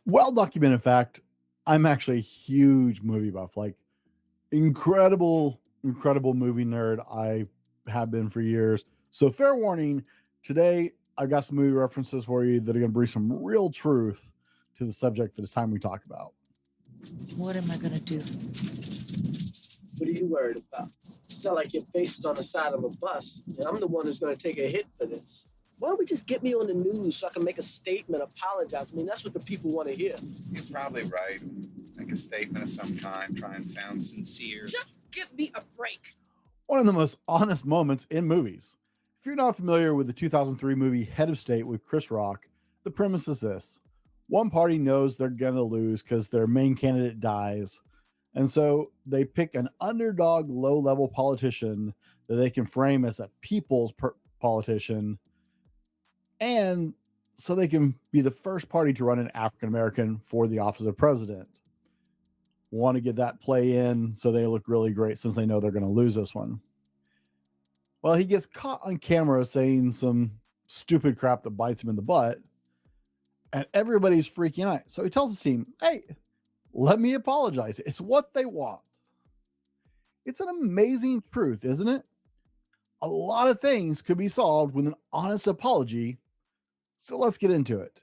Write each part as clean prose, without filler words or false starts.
Well documented fact, I'm actually a huge movie buff. Like incredible movie nerd. I have been for years. So fair warning, today I've got some movie references for you that are going to bring some real truth to the subject that it's time we talk about. What am I going to do? What are you worried about? It's not like your face is on the side of a bus. And I'm the one who's going to take a hit for this. Why don't we just get me on the news so I can make a statement, apologize? I mean, that's what the people want to hear. You're probably right. Make a statement of some kind, try and sound sincere. Just give me a break. One of the most honest moments in movies. If you're not familiar with the 2003 movie Head of State with Chris Rock, the premise is this. One party knows they're going to lose because their main candidate dies. And so they pick an underdog, low level politician that they can frame as a people's politician. And so they can be the first party to run an African American for the office of president. Want to get that play in so they look really great since they know they're going to lose this one. Well, he gets caught on camera saying some stupid crap that bites him in the butt, and everybody's freaking out. So he tells his team, hey, let me apologize. It's what they want. It's an amazing truth, isn't it? A lot of things could be solved with an honest apology. So let's get into it.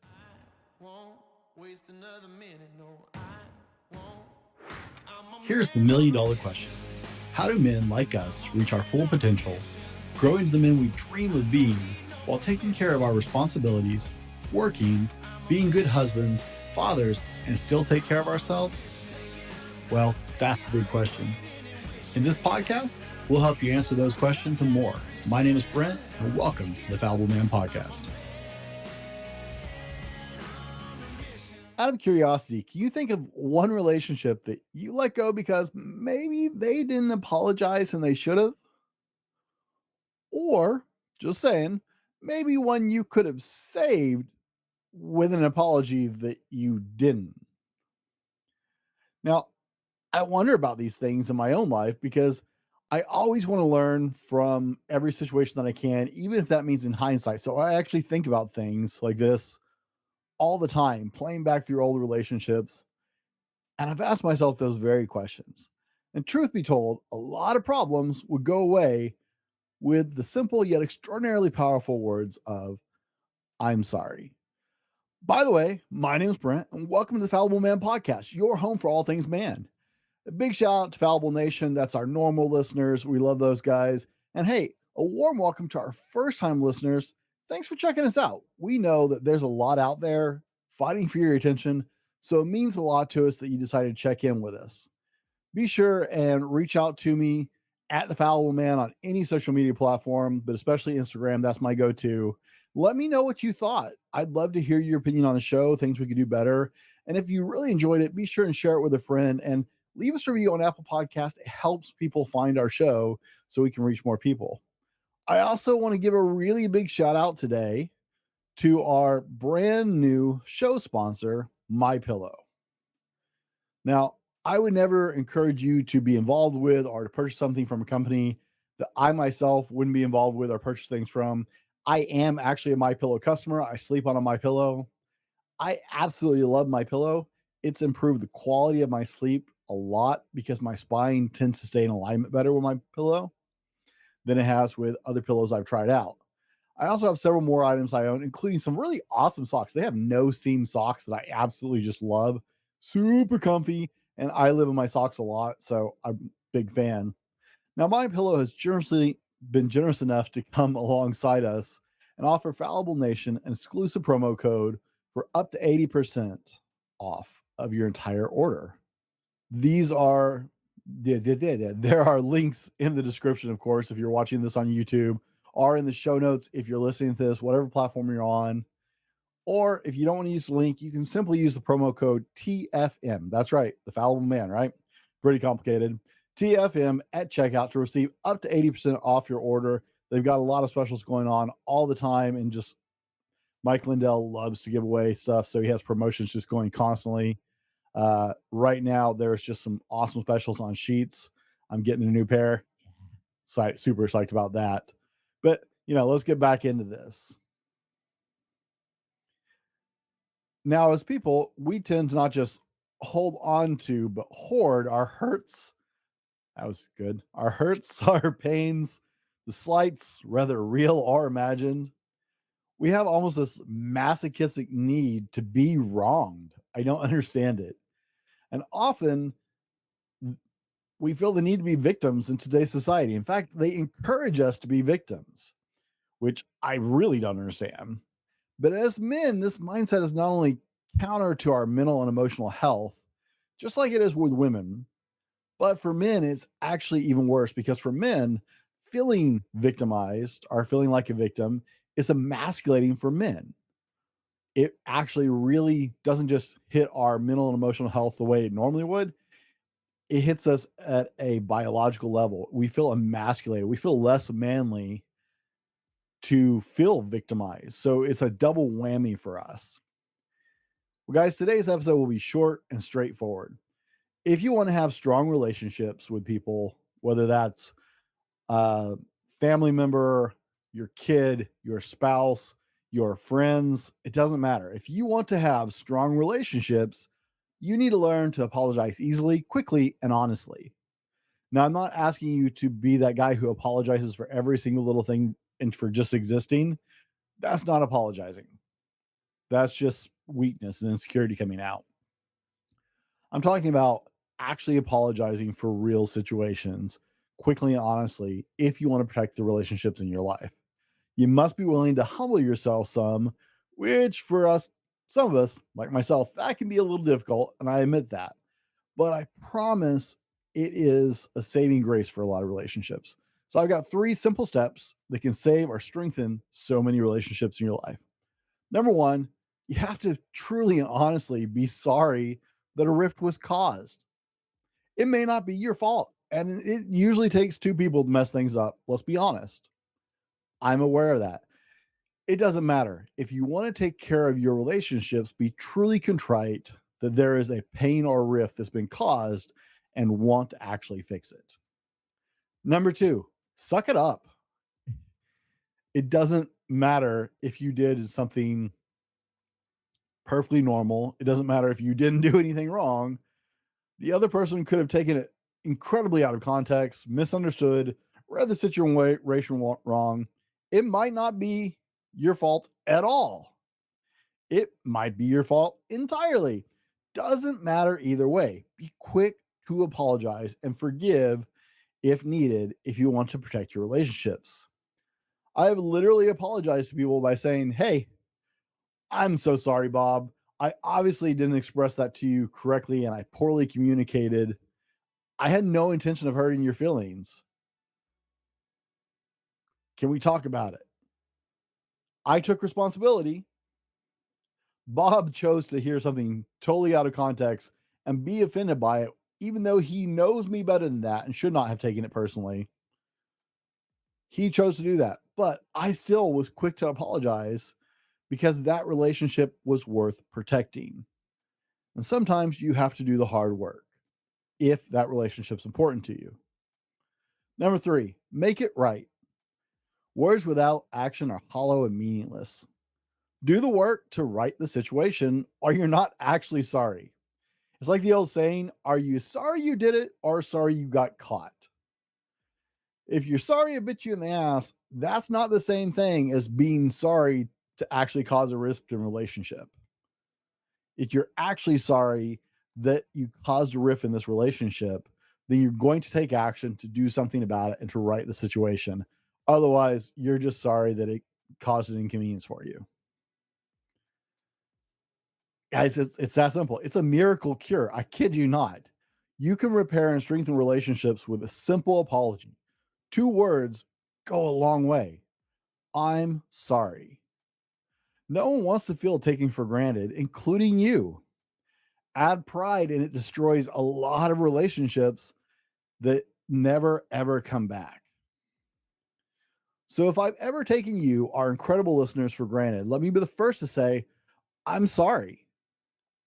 Here's the $1 million question. How do men like us reach our full potential, grow into the men we dream of being, while taking care of our responsibilities, working, being good husbands, fathers, and still take care of ourselves? Well, that's the big question. In this podcast, we'll help you answer those questions and more. My name is Brent, and welcome to the Fallible Man Podcast. Out of curiosity, can you think of one relationship that you let go because maybe they didn't apologize and they should have? Or, just saying, maybe one you could have saved with an apology that you didn't. Now, I wonder about these things in my own life because I always want to learn from every situation that I can, even if that means in hindsight. So I actually think about things like this all the time, playing back through old relationships. And I've asked myself those very questions. And truth be told, a lot of problems would go away with the simple yet extraordinarily powerful words of, I'm sorry. By the way, my name is Brent, and welcome to the Fallible Man Podcast, your home for all things man. A big shout out to Fallible Nation. That's our normal listeners. We love those guys. And hey, a warm welcome to our first time listeners. Thanks for checking us out. We know that there's a lot out there fighting for your attention, so it means a lot to us that you decided to check in with us. Be sure and reach out to me at the Fallible Man on any social media platform, but especially Instagram. That's my go-to. Let me know what you thought. I'd love to hear your opinion on the show, things we could do better. And if you really enjoyed it, be sure and share it with a friend and leave us a review on Apple Podcast. It helps people find our show so we can reach more people. I also want to give a really big shout out today to our brand new show sponsor, MyPillow. Now, I would never encourage you to be involved with or to purchase something from a company that I myself wouldn't be involved with or purchase things from. I am actually a MyPillow customer. I sleep on a MyPillow. I absolutely love MyPillow. It's improved the quality of my sleep a lot because my spine tends to stay in alignment better with my pillow than it has with other pillows I've tried out. I also have several more items I own, including some really awesome socks. They have no seam socks that I absolutely just love. Super comfy, and I live in my socks a lot, so I'm a big fan. Now, My Pillow has been generous enough to come alongside us and offer Fallible Nation an exclusive promo code for up to 80% off of your entire order. These are there are links in the description, of course, if you're watching this on YouTube, or in the show notes if you're listening to this, whatever platform you're on. Or if you don't want to use the link, you can simply use the promo code TFM. That's right, the Fallible Man, right? Pretty complicated. TFM at checkout to receive up to 80% off your order. They've got a lot of specials going on all the time, and just Mike Lindell loves to give away stuff, so he has promotions just going constantly. Right now, there's just some awesome specials on sheets. I'm getting a new pair. Super psyched about that. But, let's get back into this. Now, as people, we tend to not just hold on to, but hoard our hurts. That was good. Our hurts, our pains, the slights, whether real or imagined. We have almost this masochistic need to be wronged. I don't understand it. And often we feel the need to be victims in today's society. In fact, they encourage us to be victims, which I really don't understand. But as men, this mindset is not only counter to our mental and emotional health, just like it is with women, but for men, it's actually even worse because for men, feeling victimized or feeling like a victim is emasculating for men. It actually really doesn't just hit our mental and emotional health the way it normally would. It hits us at a biological level. We feel emasculated. We feel less manly to feel victimized. So it's a double whammy for us. Well, guys, today's episode will be short and straightforward. If you want to have strong relationships with people, whether that's a family member, your kid, your spouse, your friends, it doesn't matter. If you want to have strong relationships, you need to learn to apologize easily, quickly, and honestly. Now, I'm not asking you to be that guy who apologizes for every single little thing and for just existing. That's not apologizing. That's just weakness and insecurity coming out. I'm talking about actually apologizing for real situations quickly and honestly if you want to protect the relationships in your life. You must be willing to humble yourself some, which for us, some of us, like myself, that can be a little difficult, and I admit that. But I promise it is a saving grace for a lot of relationships. So I've got 3 simple steps that can save or strengthen so many relationships in your life. Number 1, you have to truly and honestly be sorry that a rift was caused. It may not be your fault, and it usually takes 2 people to mess things up. Let's be honest. I'm aware of that. It doesn't matter. If you want to take care of your relationships, be truly contrite that there is a pain or rift that's been caused and want to actually fix it. Number 2, suck it up. It doesn't matter if you did something perfectly normal. It doesn't matter if you didn't do anything wrong. The other person could have taken it incredibly out of context, misunderstood, read the situation wrong. It might not be your fault at all. It might be your fault entirely. Doesn't matter either way. Be quick to apologize and forgive if needed if you want to protect your relationships. I have literally apologized to people by saying, "Hey, I'm so sorry, Bob. I obviously didn't express that to you correctly and I poorly communicated. I had no intention of hurting your feelings. Can we talk about it?" I took responsibility. Bob chose to hear something totally out of context and be offended by it, even though he knows me better than that and should not have taken it personally. He chose to do that. But I still was quick to apologize because that relationship was worth protecting. And sometimes you have to do the hard work if that relationship's important to you. Number 3, make it right. Words without action are hollow and meaningless. Do the work to right the situation, or you're not actually sorry. It's like the old saying, are you sorry you did it or sorry you got caught? If you're sorry it bit you in the ass, that's not the same thing as being sorry to actually cause a rift in a relationship. If you're actually sorry that you caused a rift in this relationship, then you're going to take action to do something about it and to right the situation. Otherwise, you're just sorry that it caused an inconvenience for you. Guys, it's that simple. It's a miracle cure. I kid you not. You can repair and strengthen relationships with a simple apology. 2 words go a long way. I'm sorry. No one wants to feel taken for granted, including you. Add pride and it destroys a lot of relationships that never ever come back. So if I've ever taken you, our incredible listeners, for granted, let me be the first to say, I'm sorry.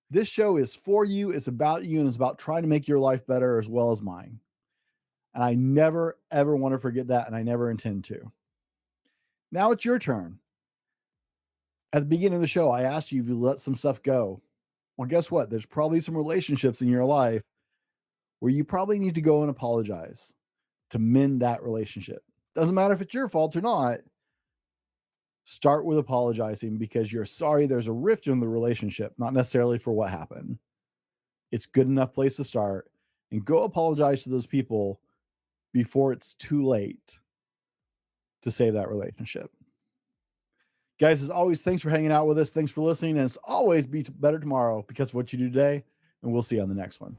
This show is for you, it's about you, and it's about trying to make your life better as well as mine. And I never, ever want to forget that, and I never intend to. Now it's your turn. At the beginning of the show, I asked you if you let some stuff go. Well, guess what? There's probably some relationships in your life where you probably need to go and apologize to mend that relationship. Doesn't matter if it's your fault or not. Start with apologizing because you're sorry there's a rift in the relationship, not necessarily for what happened. It's good enough place to start, and go apologize to those people before it's too late to save that relationship. Guys, as always, thanks for hanging out with us. Thanks for listening. And as always, be better tomorrow because of what you do today. And we'll see you on the next one.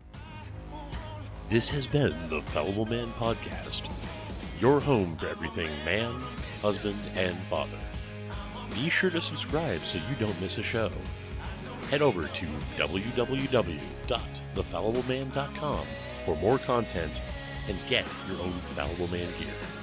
This has been the Fallible Man Podcast, your home for everything man, husband, and father. Be sure to subscribe so you don't miss a show. Head over to www.thefallibleman.com for more content and get your own Fallible Man gear.